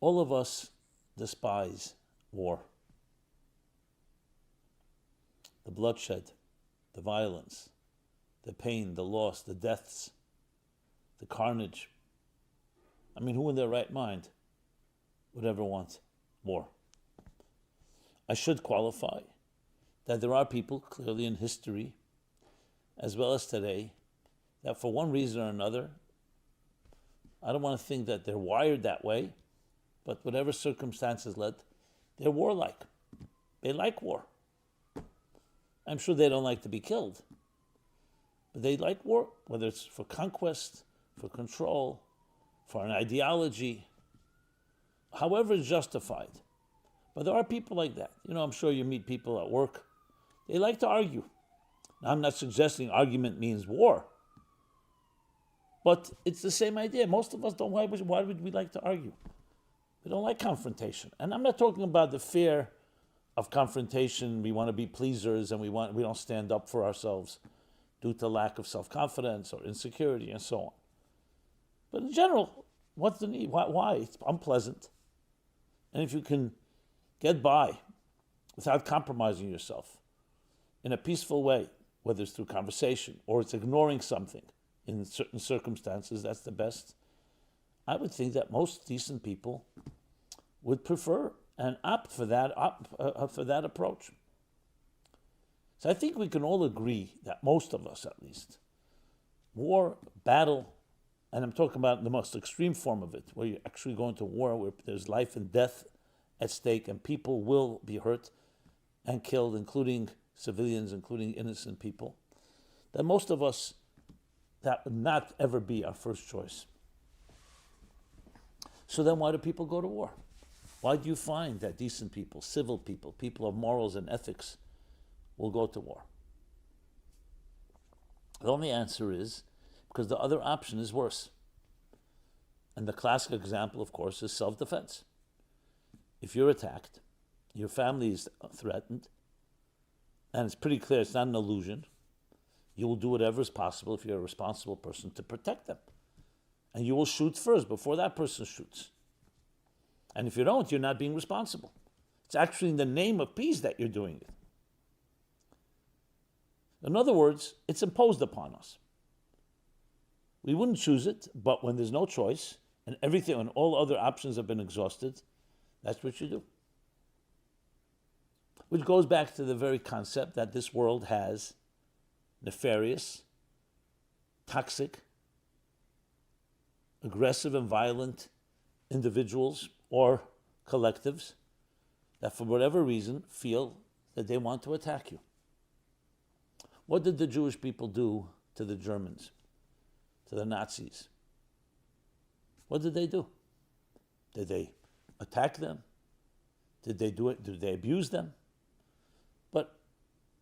All of us despise war. The bloodshed, the violence, the pain, the loss, the deaths, the carnage. I mean, who in their right mind would ever want war? I should qualify that there are people clearly in history, as well as today, that for one reason or another, I don't want to think that they're wired that way, but whatever circumstances led, they're warlike. They like war. I'm sure they don't like to be killed, but they like war, whether it's for conquest, for control, for an ideology, however it's justified. But there are people like that. I'm sure you meet people at work. They like to argue. Now, I'm not suggesting argument means war, but it's the same idea. Most of us don't. Why would we like to argue? We don't like confrontation. And I'm not talking about the fear of confrontation. We want to be pleasers and we don't stand up for ourselves due to lack of self-confidence or insecurity and so on. But in general, what's the need? Why? It's unpleasant. And if you can get by without compromising yourself in a peaceful way, whether it's through conversation or it's ignoring something in certain circumstances, that's the best. I would think that most decent people would prefer and opt for that approach. So I think we can all agree that most of us, at least, war, battle, and I'm talking about the most extreme form of it, where you're actually going to war, where there's life and death at stake, and people will be hurt and killed, including civilians, including innocent people, that most of us, that would not ever be our first choice. So then why do people go to war? Why do you find that decent people, civil people, people of morals and ethics will go to war? The only answer is because the other option is worse. And the classic example, of course, is self-defense. If you're attacked, your family is threatened, and it's pretty clear it's not an illusion, you will do whatever is possible if you're a responsible person to protect them. And you will shoot first before that person shoots. And if you don't, you're not being responsible. It's actually in the name of peace that you're doing it. In other words, it's imposed upon us. We wouldn't choose it, but when there's no choice, and everything and all other options have been exhausted, that's what you do. Which goes back to the very concept that this world has nefarious, toxic, aggressive and violent individuals or collectives that for whatever reason feel that they want to attack you. What did the Jewish people do to the Germans, to the Nazis? What did they do? Did they attack them? Did they do it? Did they abuse them? But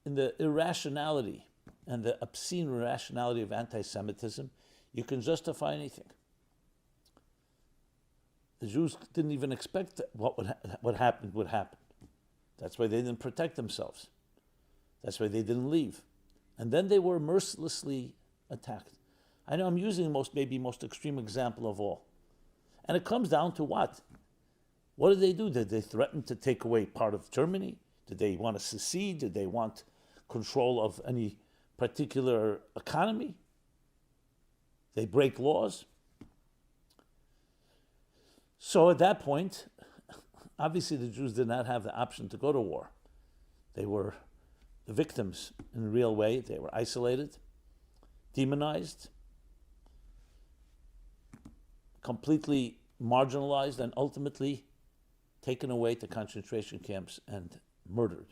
in the irrationality and the obscene irrationality of anti-Semitism, you can justify anything. The Jews didn't even expect that what happened would happen. That's why they didn't protect themselves. That's why they didn't leave. And then they were mercilessly attacked. I know I'm using the most extreme example of all. And it comes down to what? What did they do? Did they threaten to take away part of Germany? Did they want to secede? Did they want control of any particular economy? They break laws? So at that point, obviously the Jews did not have the option to go to war. They were the victims in a real way. They were isolated, demonized, completely marginalized, and ultimately taken away to concentration camps and murdered.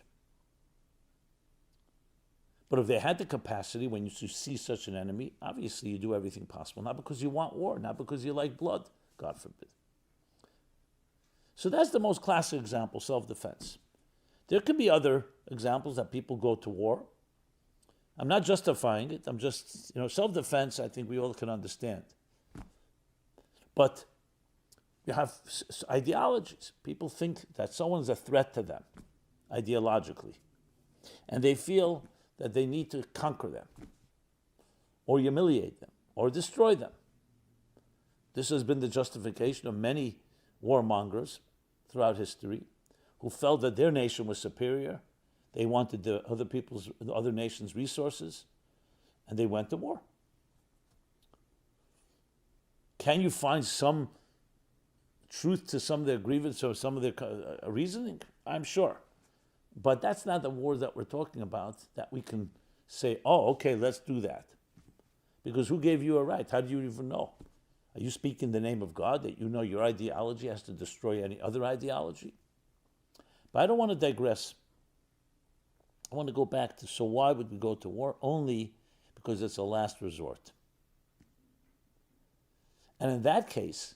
But if they had the capacity, when you see such an enemy, obviously you do everything possible, not because you want war, not because you like blood, God forbid. So that's the most classic example, self-defense. There could be other examples that people go to war. I'm not justifying it. I'm just, self-defense, I think we all can understand. But you have ideologies. People think that someone's a threat to them, ideologically. And they feel that they need to conquer them, or humiliate them, or destroy them. This has been the justification of many warmongers throughout history who felt that their nation was superior. They wanted the other nations' resources, and they went to war. Can you find some truth to some of their grievance or some of their reasoning? I'm sure. But that's not the war that we're talking about, that we can say, oh, okay, let's do that. Because who gave you a right? How do you even know? Are you speaking in the name of God, that you know your ideology has to destroy any other ideology? But I don't want to digress. I want to go back to, so why would we go to war? Only because it's a last resort. And in that case,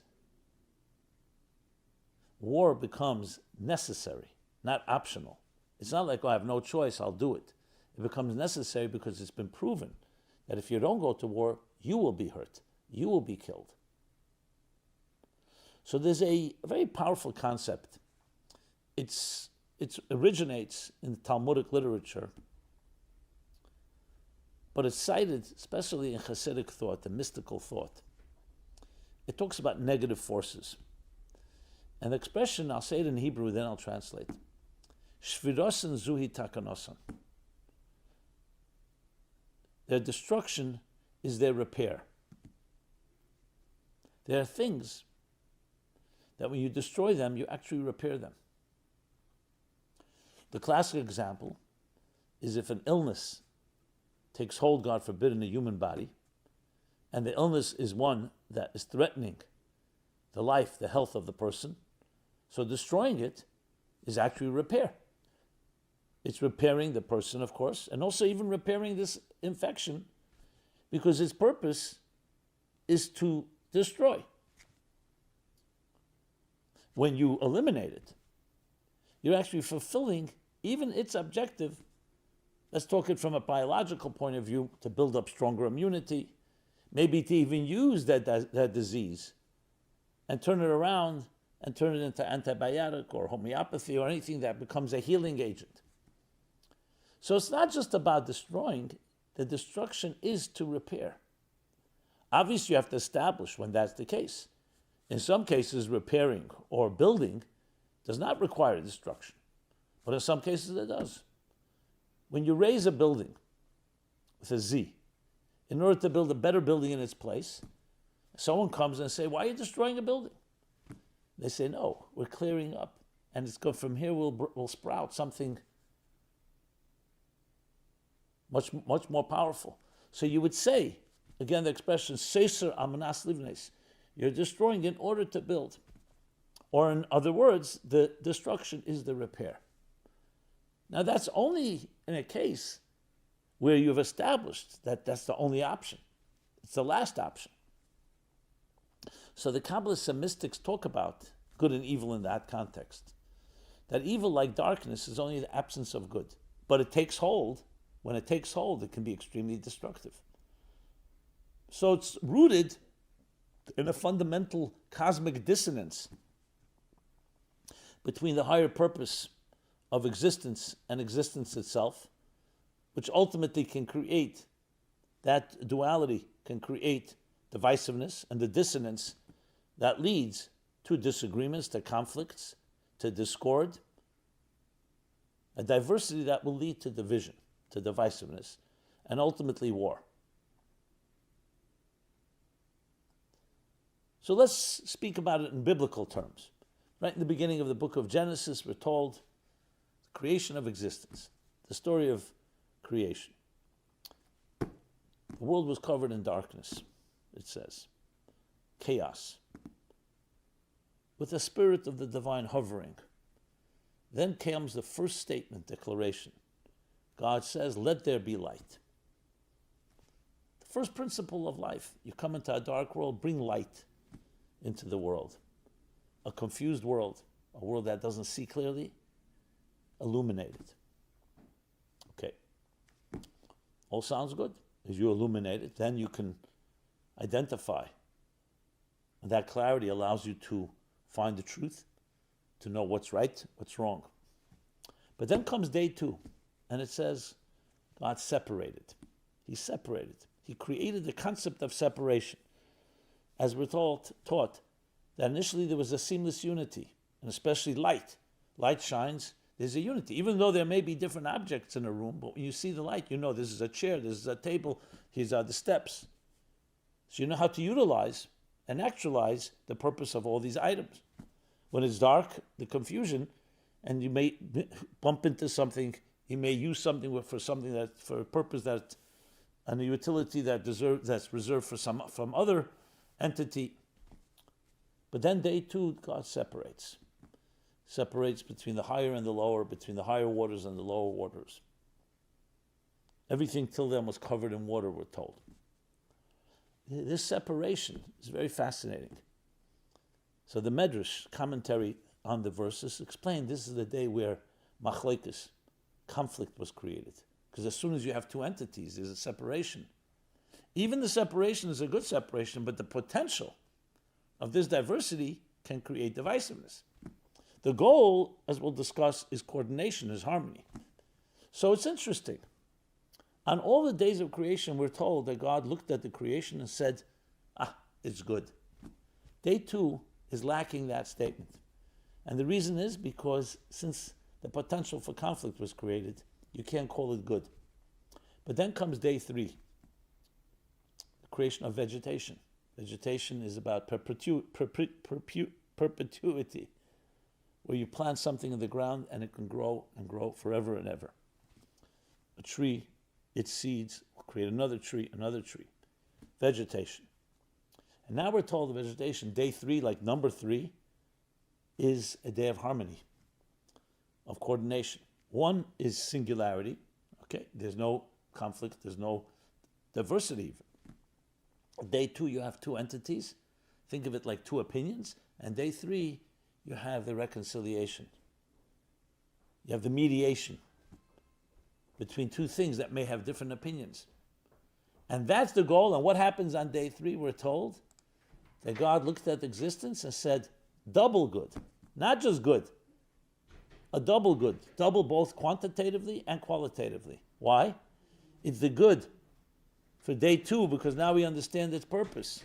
war becomes necessary, not optional. It's not like, oh, I have no choice, I'll do it. It becomes necessary because it's been proven that if you don't go to war, you will be hurt, you will be killed. So there's a very powerful concept. It originates in Talmudic literature, but it's cited especially in Hasidic thought, the mystical thought. It talks about negative forces. And the expression, I'll say it in Hebrew, then I'll translate. Shvirosan zuhi takanosan. Their destruction is their repair. There are things that when you destroy them, you actually repair them. The classic example is if an illness takes hold, God forbid, in a human body, and the illness is one that is threatening the life, the health of the person, so destroying it is actually repair. It's repairing the person, of course, and also even repairing this infection, because its purpose is to destroy. When you eliminate it, you're actually fulfilling even its objective. Let's talk it from a biological point of view, to build up stronger immunity, maybe to even use that disease and turn it around and turn it into antibiotic or homeopathy or anything that becomes a healing agent. So it's not just about destroying, the destruction is to repair. Obviously, you have to establish when that's the case. In some cases, repairing or building does not require destruction, but in some cases it does. When you raise a building with a Z, in order to build a better building in its place, someone comes and say, why are you destroying a building? They say, no, we're clearing up, and it's good. From here we'll sprout something much more powerful. So you would say, again, the expression, Seser amanas livnes, you're destroying in order to build. Or in other words, the destruction is the repair. Now that's only in a case where you've established that that's the only option. It's the last option. So the Kabbalists and mystics talk about good and evil in that context. That evil, like darkness, is only the absence of good. But it takes hold. When it takes hold, it can be extremely destructive. So it's rooted in a fundamental cosmic dissonance between the higher purpose of existence and existence itself, which ultimately can create, that duality can create divisiveness, and the dissonance that leads to disagreements, to conflicts, to discord, a diversity that will lead to division, to divisiveness, and ultimately war. So let's speak about it in biblical terms. Right in the beginning of the book of Genesis, we're told the creation of existence, the story of creation. The world was covered in darkness, it says, chaos, with the spirit of the divine hovering. Then comes the first statement, declaration. God says, let there be light. The first principle of life, you come into a dark world, bring light into the world. A confused world, a world that doesn't see clearly, illuminate it. Okay. All sounds good. As you illuminate it, then you can identify. And that clarity allows you to find the truth, to know what's right, what's wrong. But then comes day 2, and it says, God separated. He separated. He created the concept of separation. As we're taught, that initially there was a seamless unity, and especially light. Light shines, there's a unity. Even though there may be different objects in a room, but when you see the light, you know this is a chair, this is a table, these are the steps. So you know how to utilize and actualize the purpose of all these items. When it's dark, the confusion, and you may bump into something, you may use something for a purpose that, and a utility that's reserved for from other entity. But then day two, God separates between the higher and the lower, between the higher waters and the lower waters. Everything till then was covered in water, we're told. This separation is very fascinating. So the Medrash commentary on the verses explained this is the day where machlekes, conflict, was created. Because as soon as you have two entities, there's a separation. Even the separation is a good separation, but the potential of this diversity can create divisiveness. The goal, as we'll discuss, is coordination, is harmony. So it's interesting. On all the days of creation, we're told that God looked at the creation and said, it's good. Day two is lacking that statement. And the reason is because since the potential for conflict was created, you can't call it good. But then comes day three, the creation of vegetation. Vegetation is about perpetuity, where you plant something in the ground and it can grow and grow forever and ever. A tree, its seeds will create another tree. Vegetation. And now we're told the vegetation, day three, like number three, is a day of harmony, of coordination. One is singularity. Okay, there's no conflict, there's no diversity even. Day two, you have two entities. Think of it like two opinions. And day three, you have the reconciliation. You have the mediation between two things that may have different opinions. And that's the goal. And what happens on day three, we're told that God looked at existence and said, double good, not just good, a double good, double both quantitatively and qualitatively. Why? It's the good for day two because now we understand its purpose.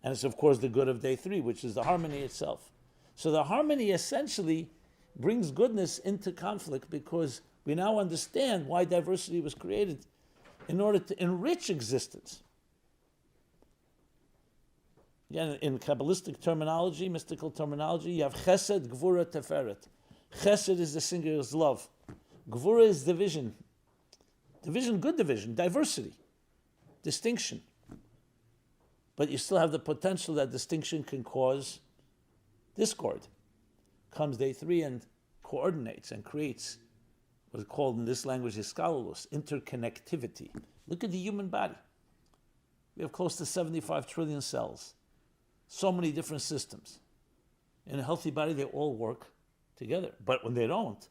And it's of course the good of day three, which is the harmony itself. So the harmony essentially brings goodness into conflict because we now understand why diversity was created in order to enrich existence. Again, in Kabbalistic terminology, mystical terminology, you have chesed, gvura, teferet. Chesed is the singular's love. Gvura is division. Division, good division, diversity, distinction. But you still have the potential that distinction can cause discord. Comes day three and coordinates and creates what is called in this language hiskalulus, interconnectivity. Look at the human body. We have close to 75 trillion cells. So many different systems. In a healthy body, they all work together. But when they don't,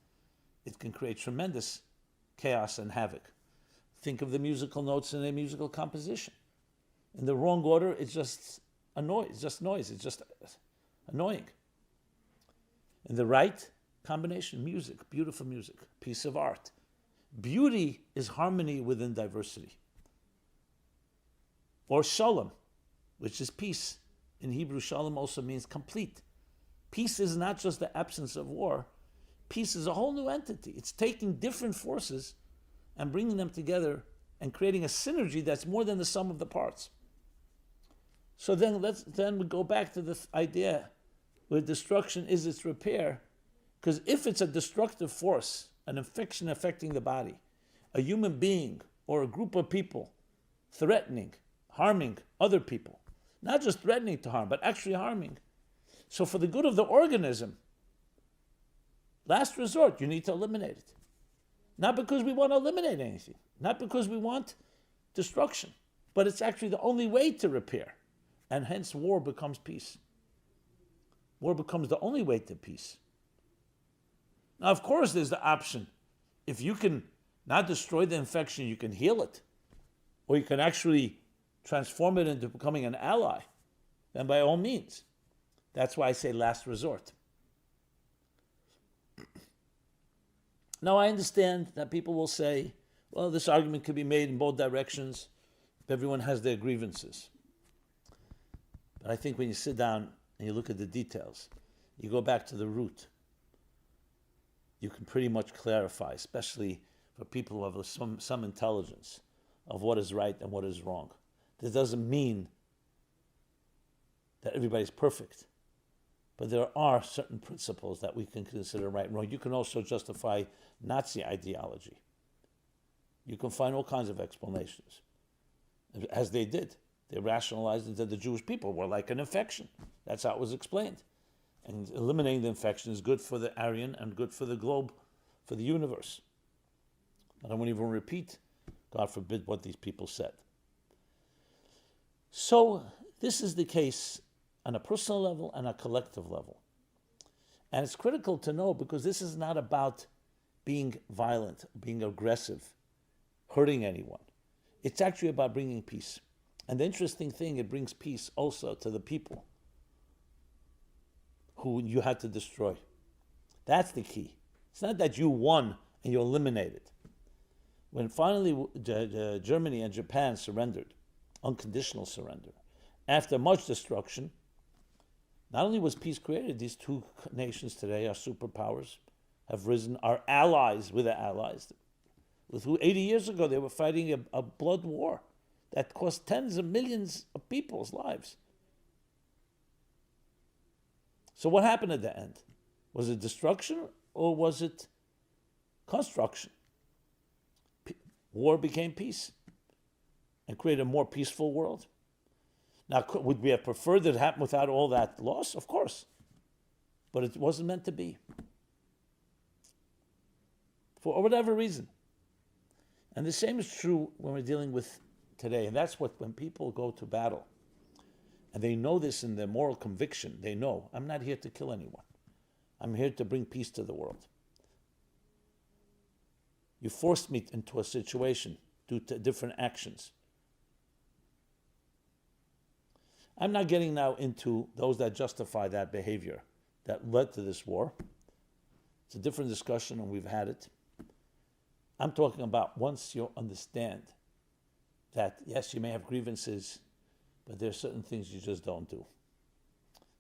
it can create tremendous chaos and havoc. Think of the musical notes in a musical composition. In the wrong order, it's just a noise. It's just noise. It's just annoying. In the right combination, music, beautiful music, piece of art. Beauty is harmony within diversity. Or shalom, which is peace. In Hebrew, shalom also means complete. Peace is not just the absence of war. Peace is a whole new entity. It's taking different forces and bringing them together and creating a synergy that's more than the sum of the parts. So then we go back to the idea where destruction is its repair. Because if it's a destructive force, an infection affecting the body, a human being or a group of people threatening, harming other people, not just threatening to harm, but actually harming. So for the good of the organism, last resort, you need to eliminate it. Not because we want to eliminate anything, not because we want destruction, but it's actually the only way to repair. And hence war becomes peace. War becomes the only way to peace. Now, of course, there's the option. If you can not destroy the infection, you can heal it. Or you can actually transform it into becoming an ally. Then by all means. That's why I say last resort. Now, I understand that people will say, well, this argument could be made in both directions if everyone has their grievances. But I think when you sit down and you look at the details, you go back to the root, you can pretty much clarify, especially for people who have some intelligence, of what is right and what is wrong. This doesn't mean that everybody's perfect, but there are certain principles that we can consider right and wrong. You can also justify Nazi ideology. You can find all kinds of explanations, as they did. They rationalized it that the Jewish people were like an infection. That's how it was explained. And eliminating the infection is good for the Aryan and good for the globe, for the universe. I don't want to even repeat, God forbid, what these people said. So this is the case on a personal level and a collective level. And it's critical to know, because this is not about being violent, being aggressive, hurting anyone. It's actually about bringing peace. And the interesting thing, it brings peace also to the people who you had to destroy. That's the key. It's not that you won and you eliminated. When finally Germany and Japan surrendered, unconditional surrender, after much destruction, not only was peace created, these two nations today are superpowers, have risen, are allies with the allies. With who 80 years ago they were fighting a blood war that cost tens of millions of people's lives. So what happened at the end? Was it destruction or was it construction? War became peace and created a more peaceful world. Now, would we have preferred that it happen without all that loss? Of course. But it wasn't meant to be. For whatever reason. And the same is true when we're dealing with today. And that's what, when people go to battle, and they know this in their moral conviction, they know, I'm not here to kill anyone. I'm here to bring peace to the world. You forced me into a situation due to different actions. I'm not getting now into those that justify that behavior that led to this war. It's a different discussion, and we've had it. I'm talking about once you understand that, yes, you may have grievances, but there are certain things you just don't do.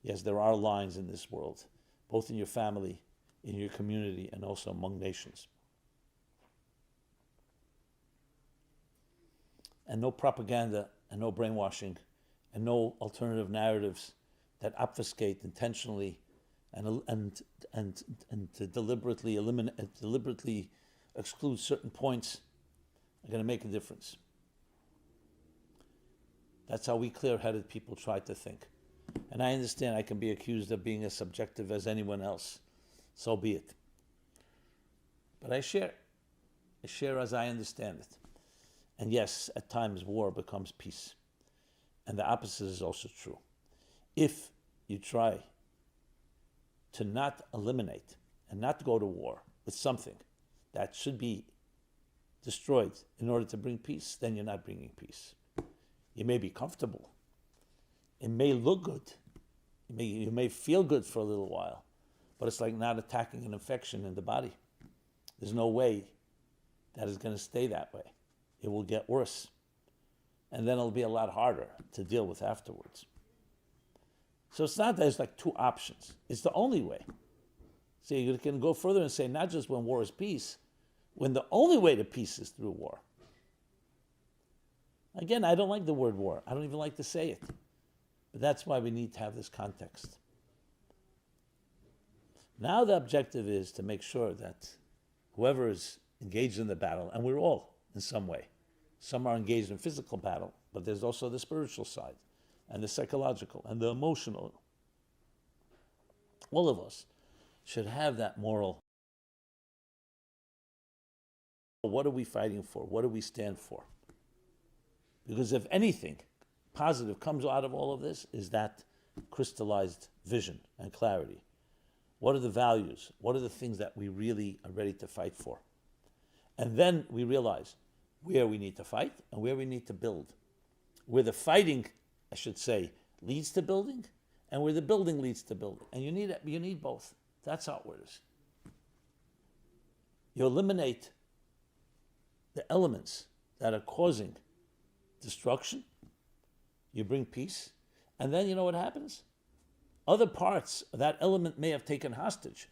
Yes, there are lines in this world, both in your family, in your community, and also among nations. And no propaganda and no brainwashing and no alternative narratives that obfuscate intentionally and to deliberately exclude certain points are going to make a difference. That's how we clear-headed people try to think. And I understand I can be accused of being as subjective as anyone else. So be it. But I share. I share as I understand it. And yes, at times war becomes peace. And the opposite is also true. If you try to not eliminate and not go to war with something that should be destroyed in order to bring peace, then you're not bringing peace. You may be comfortable. It may look good. You may feel good for a little while, but it's like not attacking an infection in the body. There's no way that is going to stay that way. It will get worse. And then it'll be a lot harder to deal with afterwards. So it's not that there's like two options. It's the only way. So you can go further and say not just when war is peace, when the only way to peace is through war. Again, I don't like the word war. I don't even like to say it. But that's why we need to have this context. Now the objective is to make sure that whoever is engaged in the battle, and we're all in some way, some are engaged in physical battle, but there's also the spiritual side, and the psychological, and the emotional. All of us should have that moral. What are we fighting for? What do we stand for? Because if anything positive comes out of all of this, is that crystallized vision and clarity. What are the values? What are the things that we really are ready to fight for? And then we realize where we need to fight and where we need to build. Where the fighting, I should say, leads to building, and where the building leads to building. And you need both. That's how it is. You eliminate the elements that are causing destruction, you bring peace, and then you know what happens? other parts that element may have taken hostage,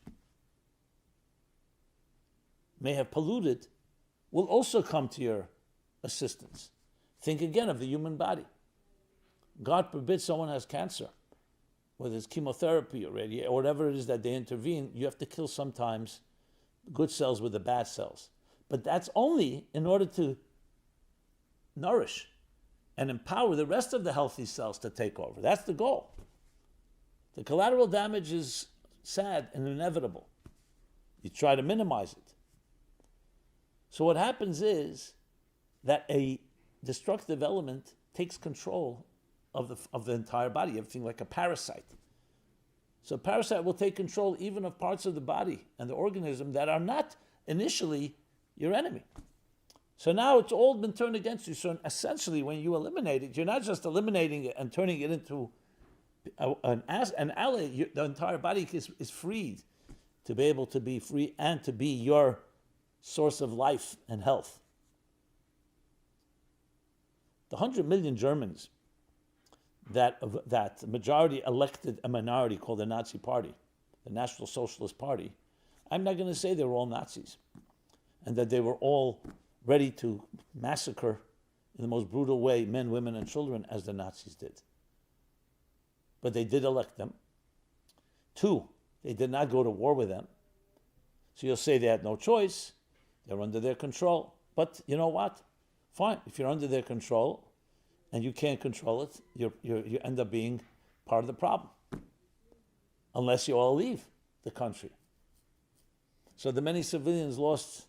may have polluted, will also come to your assistance. Think again of the human body. God forbid someone has cancer, whether it's chemotherapy or radiation, or whatever it is that they intervene, you have to kill sometimes good cells with the bad cells. But that's only in order to nourish and empower the rest of the healthy cells to take over. That's the goal. The collateral damage is sad and inevitable. You try to minimize it. So what happens is that a destructive element takes control of the entire body, everything like a parasite. So a parasite will take control even of parts of the body and the organism that are not initially your enemy. So now it's all been turned against you. So essentially, when you eliminate it, you're not just eliminating it and turning it into an ally. The entire body is freed to be able to be free and to be your source of life and health. The 100 million Germans that the majority elected a minority called the Nazi Party, the National Socialist Party, I'm not going to say they were all Nazis and that they were all ready to massacre in the most brutal way men, women, and children as the Nazis did. But they did elect them. 2, they did not go to war with them. So you'll say they had no choice. They're under their control. But you know what? Fine. If you're under their control and you can't control it, you end up being part of the problem. Unless you all leave the country. So the many civilians lost,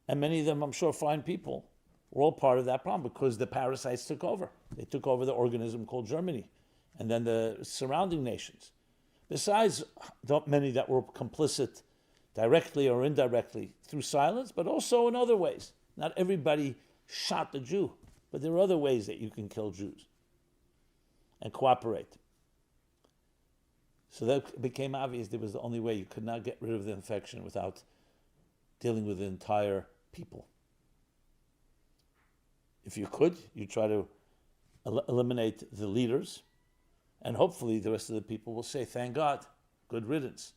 and many of them, I'm sure, fine people, were all part of that problem because the parasites took over. They took over the organism called Germany and then the surrounding nations. Besides many that were complicit directly or indirectly through silence, but also in other ways. Not everybody shot the Jew, but there are other ways that you can kill Jews and cooperate. So that became obvious. There was the only way. You could not get rid of the infection without dealing with the entire people. If you could, you try to eliminate the leaders, and hopefully the rest of the people will say, thank God, good riddance.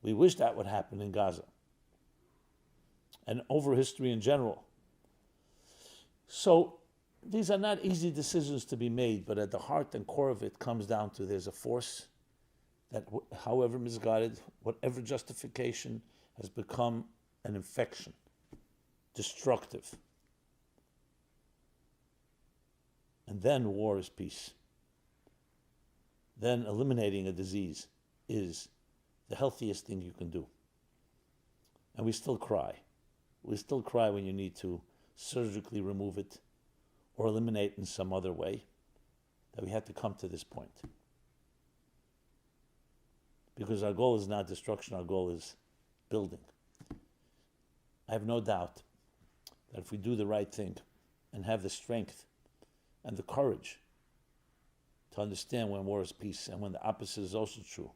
We wish that would happen in Gaza and over history in general. So these are not easy decisions to be made, but at the heart and core of it comes down to there's a force that, however misguided, whatever justification, has become an infection, destructive. And then war is peace. Then eliminating a disease is the healthiest thing you can do. And we still cry. We still cry when you need to surgically remove it or eliminate in some other way, that we had to come to this point. Because our goal is not destruction, our goal is building. I have no doubt that if we do the right thing and have the strength and the courage to understand when war is peace and when the opposite is also true,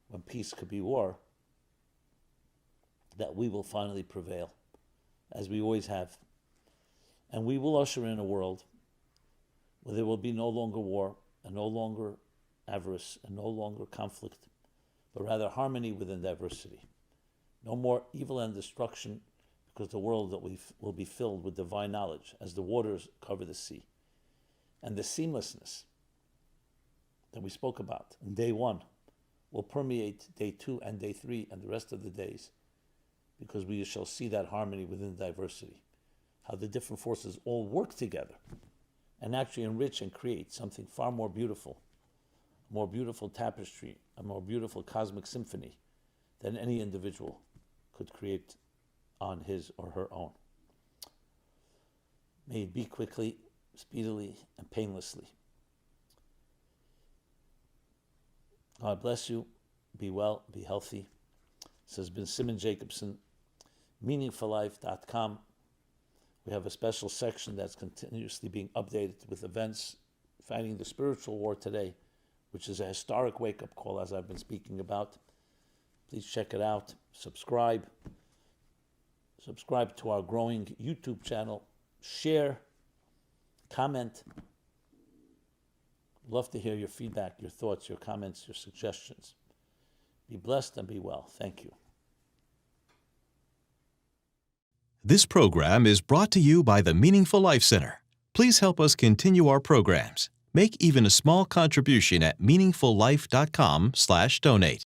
when peace could be war, that we will finally prevail, as we always have. And we will usher in a world where there will be no longer war and no longer avarice and no longer conflict, but rather harmony within diversity. No more evil and destruction, because the world that will be filled with divine knowledge as the waters cover the sea. And the seamlessness that we spoke about in day 1 will permeate day 2 and day 3 and the rest of the days, because we shall see that harmony within diversity, how the different forces all work together and actually enrich and create something far more beautiful, a more beautiful tapestry, a more beautiful cosmic symphony than any individual could create on his or her own. May it be quickly, speedily, and painlessly. God bless you. Be well, be healthy. This has been Simon Jacobson, meaningforlife.com. We have a special section that's continuously being updated with events fighting the spiritual war today, which is a historic wake-up call, as I've been speaking about. Please check it out. Subscribe to our growing YouTube channel. Share, comment. Love to hear your feedback, your thoughts, your comments, your suggestions. Be blessed and be well. Thank you. This program is brought to you by the Meaningful Life Center. Please help us continue our programs. Make even a small contribution at meaningfullife.com/donate.